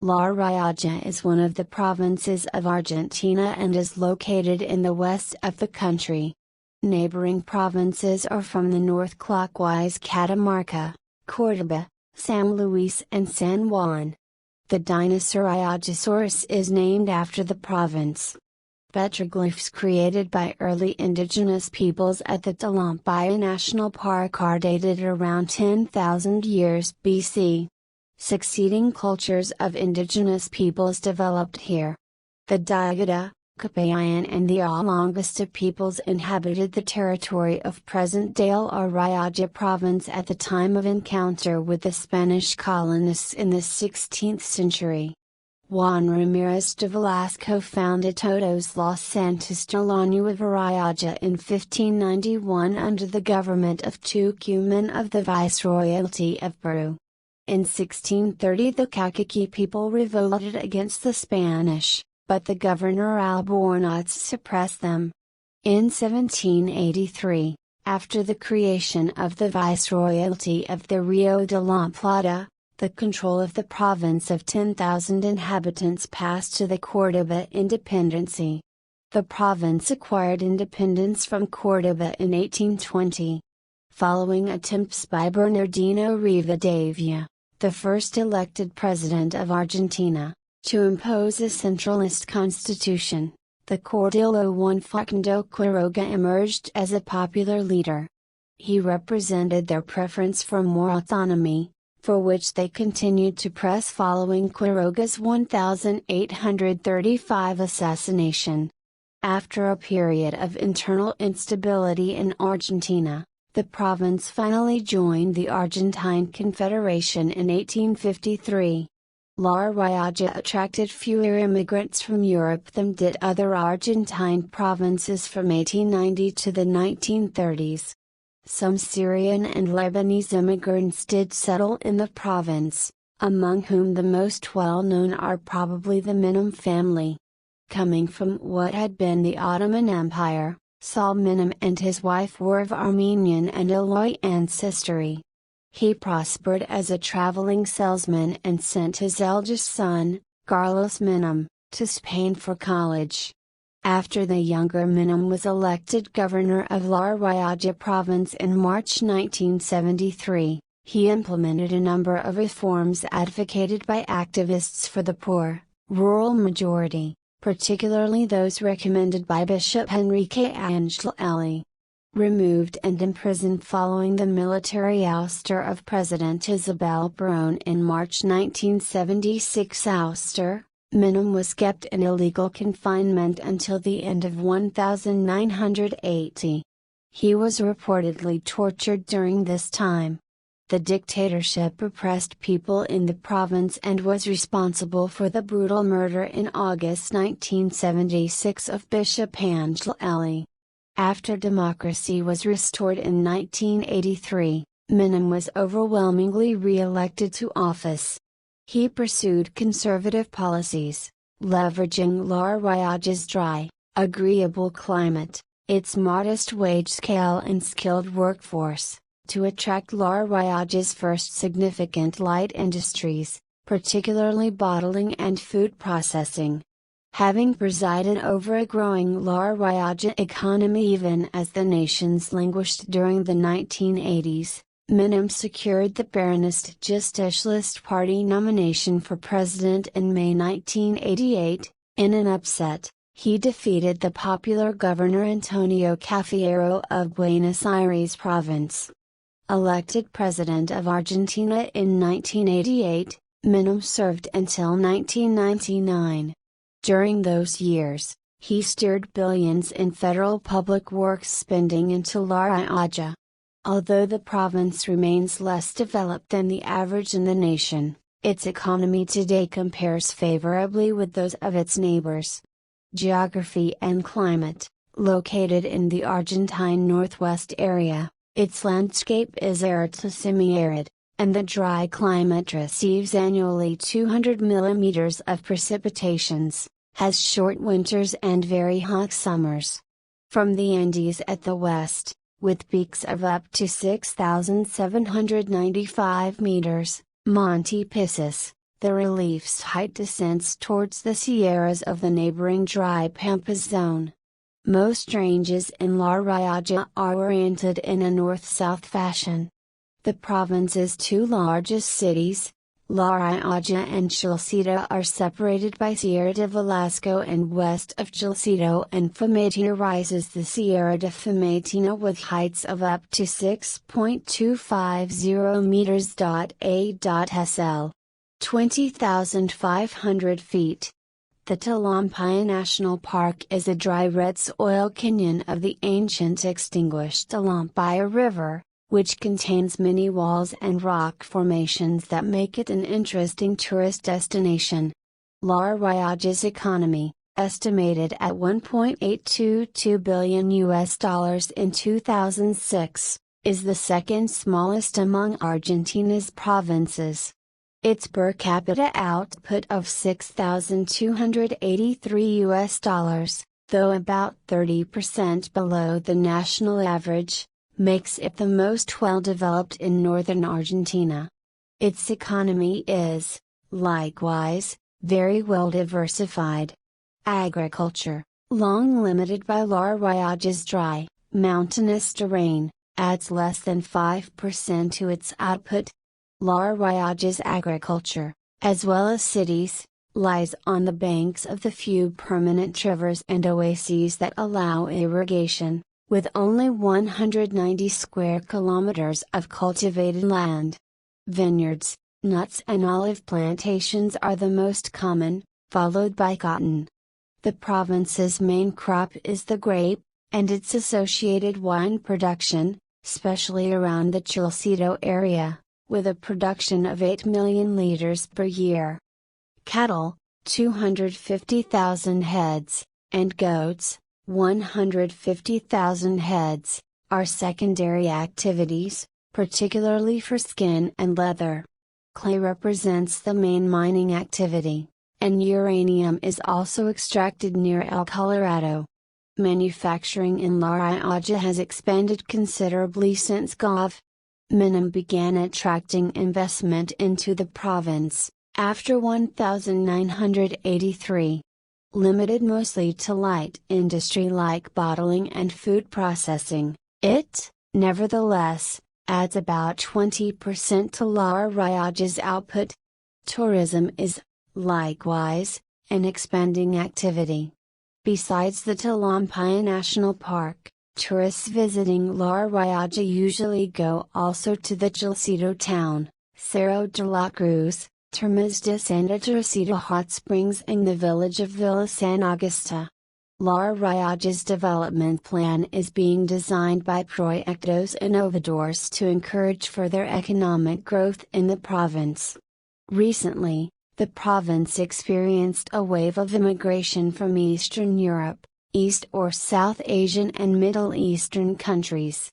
La Rioja is one of the provinces of Argentina and is located in the west of the country. Neighboring provinces are from the north clockwise Catamarca, Córdoba, San Luis and San Juan. The dinosaur Riojasaurus is named after the province. Petroglyphs created by early indigenous peoples at the Talampaya National Park are dated around 10,000 years BC. Succeeding cultures of indigenous peoples developed here. The Diagada, Kapayan and the Alongasta peoples inhabited the territory of present-day La Rioja province at the time of encounter with the Spanish colonists in the 16th century. Juan Ramírez de Velasco founded Todos los Santos del Año of Rioja in 1591 under the government of Tucumán of the Viceroyalty of Peru. In 1630 the Caucaqui people revolted against the Spanish, but the governor Albornoz suppressed them. In 1783, after the creation of the Viceroyalty of the Rio de la Plata, the control of the province of 10,000 inhabitants passed to the Córdoba Independency. The province acquired independence from Córdoba in 1820. Following attempts by Bernardino Rivadavia, the first elected president of Argentina, to impose a centralist constitution, the Caudillo Juan Facundo Quiroga emerged as a popular leader. He represented their preference for more autonomy, for which they continued to press following Quiroga's 1835 assassination. After a period of internal instability in Argentina, the province finally joined the Argentine Confederation in 1853. La Rioja attracted fewer immigrants from Europe than did other Argentine provinces from 1890 to the 1930s. Some Syrian and Lebanese immigrants did settle in the province, among whom the most well-known are probably the Menem family. Coming from what had been the Ottoman Empire, Saul Menem and his wife were of Armenian and Aloi ancestry. He prospered as a traveling salesman and sent his eldest son, Carlos Menem, to Spain for college. After the younger Menem was elected governor of La Rioja province in March 1973, he implemented a number of reforms advocated by activists for the poor, rural majority, particularly those recommended by Bishop Enrique Angelelli. Removed and imprisoned following the military ouster of President Isabel Perón in March 1976 ouster, Menem was kept in illegal confinement until the end of 1980. He was reportedly tortured during this time. The dictatorship oppressed people in the province and was responsible for the brutal murder in August 1976 of Bishop Angelelli. After democracy was restored in 1983, Menem was overwhelmingly re-elected to office. He pursued conservative policies, leveraging La Rioja's dry, agreeable climate, its modest wage scale and skilled workforce, to attract La Rioja's first significant light industries, particularly bottling and food processing. Having presided over a growing La Rioja economy even as the nations languished during the 1980s, Menem secured the Peronist Justicialist Party nomination for president in May 1988. In an upset, he defeated the popular governor Antonio Cafiero of Buenos Aires province. Elected president of Argentina in 1988, Menem served until 1999. During those years, he steered billions in federal public works spending into La Rioja. Although the province remains less developed than the average in the nation, its economy today compares favorably with those of its neighbors. Geography and climate: located in the Argentine northwest area, its landscape is arid to semi-arid, and the dry climate receives annually 200 millimeters of precipitations, has short winters and very hot summers. From the Andes at the west, with peaks of up to 6,795 meters, Monte Piscis, The relief's height descends towards the Sierras of the neighboring dry Pampas zone. Most ranges in La Rioja are oriented in a north-south fashion. The province's two largest cities, La Rioja and Chilcito, are separated by Sierra de Velasco, and west of Chilcito and Famatina rises the Sierra de Famatina with heights of up to 6.250 meters. A.SL. 20,500 feet. The Talampaya National Park is a dry red soil canyon of the ancient extinguished Talampaya River, which contains many walls and rock formations that make it an interesting tourist destination. La Rioja's economy, estimated at $1.822 billion in 2006, is the second smallest among Argentina's provinces. Its per capita output of $6,283, though about 30% below the national average, makes it the most well-developed in northern Argentina. Its economy is, likewise, very well diversified. Agriculture, long limited by La Rioja's dry, mountainous terrain, adds less than 5% to its output. La Rioja's agriculture, as well as cities, lies on the banks of the few permanent rivers and oases that allow irrigation, with only 190 square kilometers of cultivated land. Vineyards, nuts and olive plantations are the most common, followed by cotton. The province's main crop is the grape, and its associated wine production, especially around the Chilcito area, with a production of 8 million liters per year. Cattle, 250,000 heads, and goats, 150,000 heads, are secondary activities, particularly for skin and leather. Clay represents the main mining activity, and uranium is also extracted near El Colorado. Manufacturing in La Rioja has expanded considerably since Gov. Minnan began attracting investment into the province, after 1983. Limited mostly to light industry like bottling and food processing, it, nevertheless, adds about 20% to La Rioja's output. Tourism is, likewise, an expanding activity. Besides the Talampaya National Park, tourists visiting La Rioja usually go also to the Chilcito town, Cerro de la Cruz, Termas de Santa Teresita hot springs and the village of Villa San Augusta. La Rioja's development plan is being designed by Proyectos Innovadores to encourage further economic growth in the province. Recently, the province experienced a wave of immigration from Eastern Europe, East or South Asian and Middle Eastern countries.